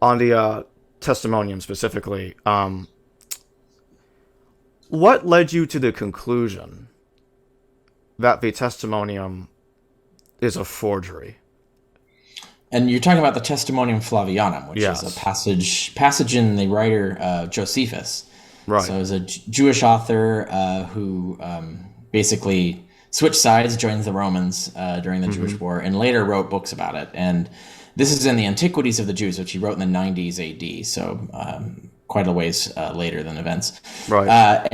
on the testimonium specifically, what led you to the conclusion that the testimonium is a forgery? And you're talking about the Testimonium Flavianum, which Yes. is a passage in the writer Josephus. Right. So it was a Jewish author who basically switched sides, joined the Romans during the Jewish War, and later wrote books about it. And this is in the Antiquities of the Jews, which he wrote in the 90s AD, so quite a ways later than events. Right.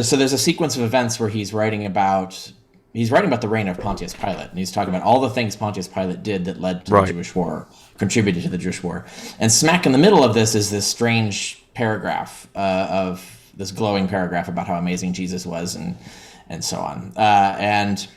So there's a sequence of events where he's writing about the reign of Pontius Pilate, and he's talking about all the things Pontius Pilate did that led to the Jewish War, contributed to the Jewish War. And smack in the middle of this is this strange paragraph of this glowing paragraph about how amazing Jesus was, and so on. And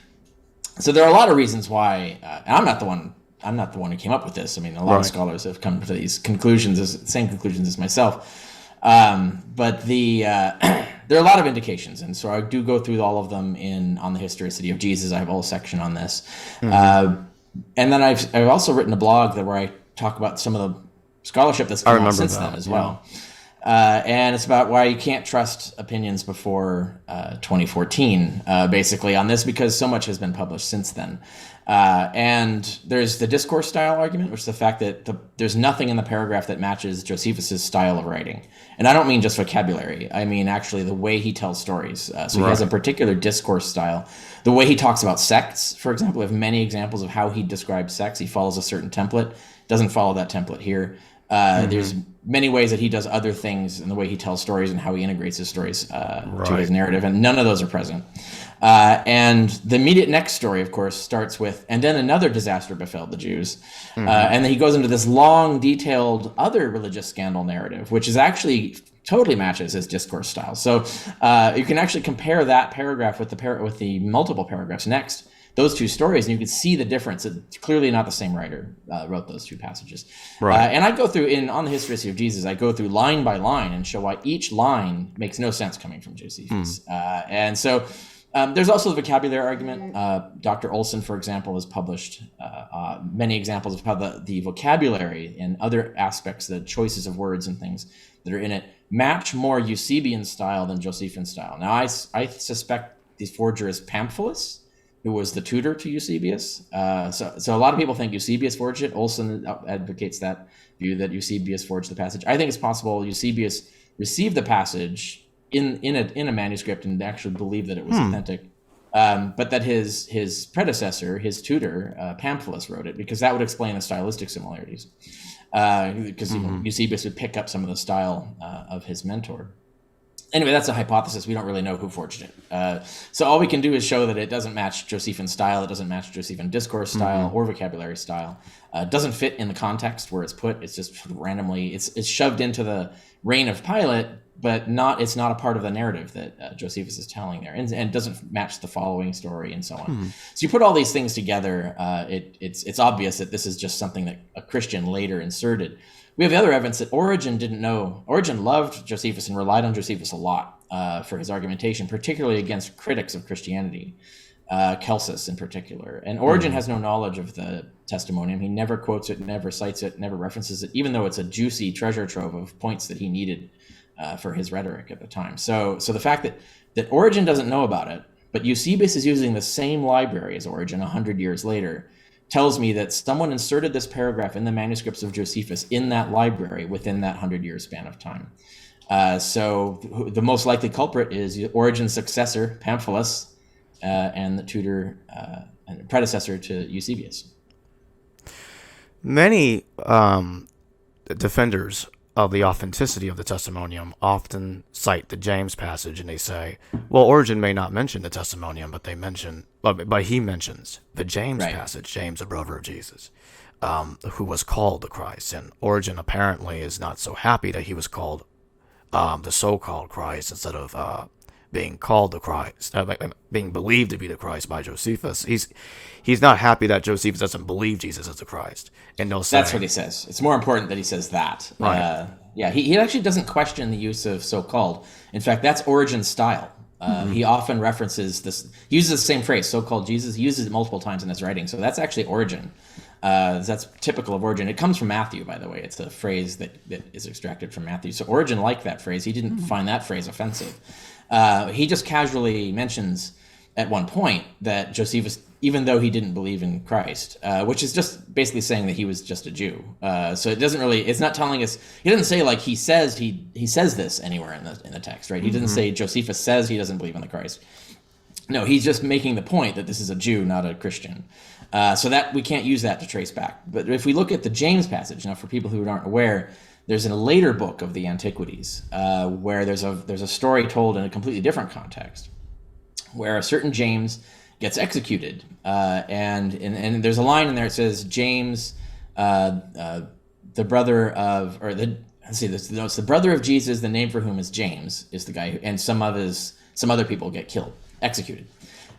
so there are a lot of reasons why. And I'm not the one who came up with this. I mean, a lot of scholars have come to these conclusions, same conclusions as myself. But there are a lot of indications, and so I do go through all of them on the historicity of Jesus. I have a whole section on this, and then I've also written a blog where I talk about some of the scholarship that's come out since then as well. And it's about why you can't trust opinions before 2014, basically on this, because so much has been published since then. And there's the discourse style argument, which is the fact that there's nothing in the paragraph that matches Josephus's style of writing. And I don't mean just vocabulary. I mean actually the way he tells stories. So he has a particular discourse style. The way he talks about sects, for example, we have many examples of how he describes sects. He follows a certain template, doesn't follow that template here. There's many ways that he does other things in the way he tells stories and how he integrates his stories to his narrative, and none of those are present. And the immediate next story, of course, starts with, and then another disaster befell the Jews. And then he goes into this long, detailed other religious scandal narrative, which is actually totally matches his discourse style. So you can actually compare that paragraph with the multiple paragraphs next, those two stories, and you can see the difference. It's clearly not the same writer wrote those two passages. And I go through, on the historicity of Jesus, I go through line by line and show why each line makes no sense coming from Josephus. And so there's also the vocabulary argument. Dr. Olson, for example, has published many examples of how the vocabulary and other aspects, the choices of words and things that are in it, match more Eusebian style than Josephine style. Now, I suspect the forger is Pamphilus, who was the tutor to Eusebius. So a lot of people think Eusebius forged it. Olson advocates that view that Eusebius forged the passage. I think it's possible Eusebius received the passage in a manuscript and actually believed that it was authentic, but that his predecessor, his tutor, Pamphilus, wrote it, because that would explain the stylistic similarities. Because Eusebius would pick up some of the style of his mentor. Anyway, that's a hypothesis. We don't really know who forged it. So all we can do is show that it doesn't match Josephine style. It doesn't match Josephine discourse style or vocabulary style. It doesn't fit in the context where it's put. It's just randomly, it's shoved into the reign of Pilate, but it's not a part of the narrative that Josephus is telling there, and it doesn't match the following story and so on. So you put all these things together, it's obvious that this is just something that a Christian later inserted. We have the other evidence that Origen didn't know. Origen loved Josephus and relied on Josephus a lot for his argumentation, particularly against critics of Christianity, Celsus in particular. And Origen has no knowledge of the testimonium. He never quotes it, never cites it, never references it, even though it's a juicy treasure trove of points that he needed for his rhetoric at the time. So the fact that Origen doesn't know about it, but Eusebius is using the same library as Origen 100 years later, tells me that someone inserted this paragraph in the manuscripts of Josephus in that library within that 100-year span of time. So the most likely culprit is Origen's successor, Pamphilus, and the tutor and predecessor to Eusebius. Many defenders of the authenticity of the testimonium often cite the James passage, and they say, well, Origen may not mention the testimonium, but he mentions the James passage, James, a brother of Jesus, who was called the Christ. And Origen apparently is not so happy that he was called the so-called Christ instead of being called the Christ, being believed to be the Christ by Josephus. He's not happy that Josephus doesn't believe Jesus is the Christ. And they'll say, that's what he says. It's more important that he says that. Right. He actually doesn't question the use of so-called. In fact, that's Origen's style. He often references this. He uses the same phrase, so-called Jesus. He uses it multiple times in his writing. So that's actually Origen. That's typical of Origen. It comes from Matthew, by the way. It's a phrase that is extracted from Matthew. So Origen liked that phrase. He didn't find that phrase offensive. He just casually mentions at one point that Josephus, even though he didn't believe in Christ, which is just basically saying that he was just a Jew. So it doesn't really, it's not telling us, he doesn't say like he says this anywhere in the text, right? He doesn't say Josephus says he doesn't believe in the Christ. No, he's just making the point that this is a Jew, not a Christian. So that we can't use that to trace back. But if we look at the James passage, now for people who aren't aware, there's a later book of the Antiquities where there's a story told in a completely different context, where a certain James gets executed, and there's a line in there that says James, the brother of, or the let's see, this it's the brother of Jesus, the name for whom is James, is the guy who, and some other people get killed, executed.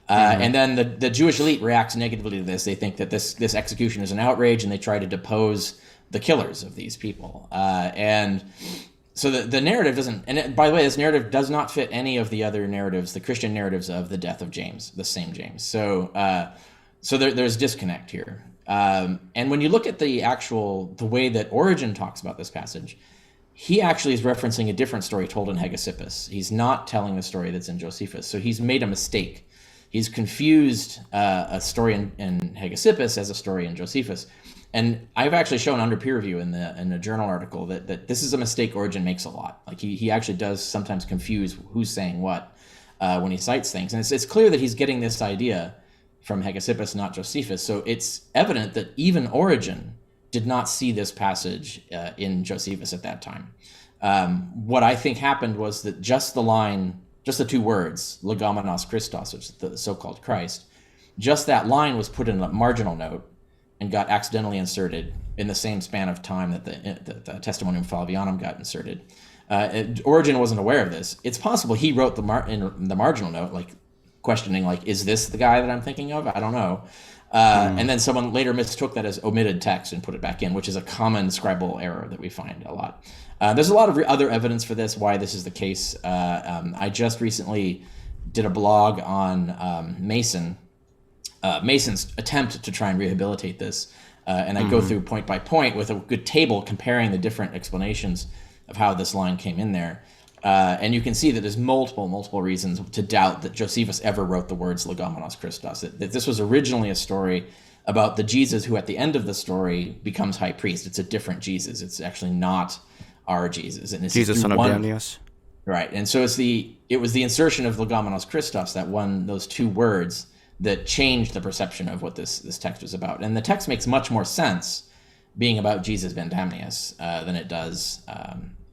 And then the Jewish elite reacts negatively to this. They think that this execution is an outrage, and they try to depose the killers of these people. And so the narrative doesn't, and by the way, this narrative does not fit any of the other narratives, the Christian narratives of the death of James, the same James. So there's disconnect here. And when you look at the way that Origen talks about this passage, he actually is referencing a different story told in Hegesippus. He's not telling the story that's in Josephus. So he's made a mistake. He's confused a story in Hegesippus as a story in Josephus. And I've actually shown under peer review in a journal article that this is a mistake Origen makes a lot. Like he actually does sometimes confuse who's saying what when he cites things. And it's clear that he's getting this idea from Hegesippus, not Josephus. So it's evident that even Origen did not see this passage in Josephus at that time. What I think happened was that just the two words, legomenos Christos, which is the so-called Christ, just that line was put in a marginal note and got accidentally inserted in the same span of time that the Testimonium Flavianum got inserted. Origen wasn't aware of this. It's possible he wrote in the marginal note, like questioning, like, is this the guy that I'm thinking of? I don't know. And then someone later mistook that as omitted text and put it back in, which is a common scribal error that we find a lot. There's a lot of other evidence for this, why this is the case. I just recently did a blog on Mason's attempt to try and rehabilitate this. And I go through point by point with a good table comparing the different explanations of how this line came in there. And you can see that there's multiple reasons to doubt that Josephus ever wrote the words legomenos Christos, that this was originally a story about the Jesus who at the end of the story becomes high priest. It's a different Jesus. It's actually not our Jesus. And it's Jesus, son of Danius. Right. And so it was the insertion of legomenos Christos, those two words, that changed the perception of what this text was about. And the text makes much more sense being about Jesus ben Damnius than it does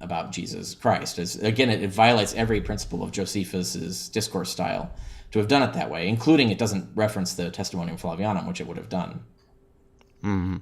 about Jesus Christ. Again, it violates every principle of Josephus's discourse style to have done it that way, including it doesn't reference the Testimonium Flavianum, which it would have done. Mm-hmm.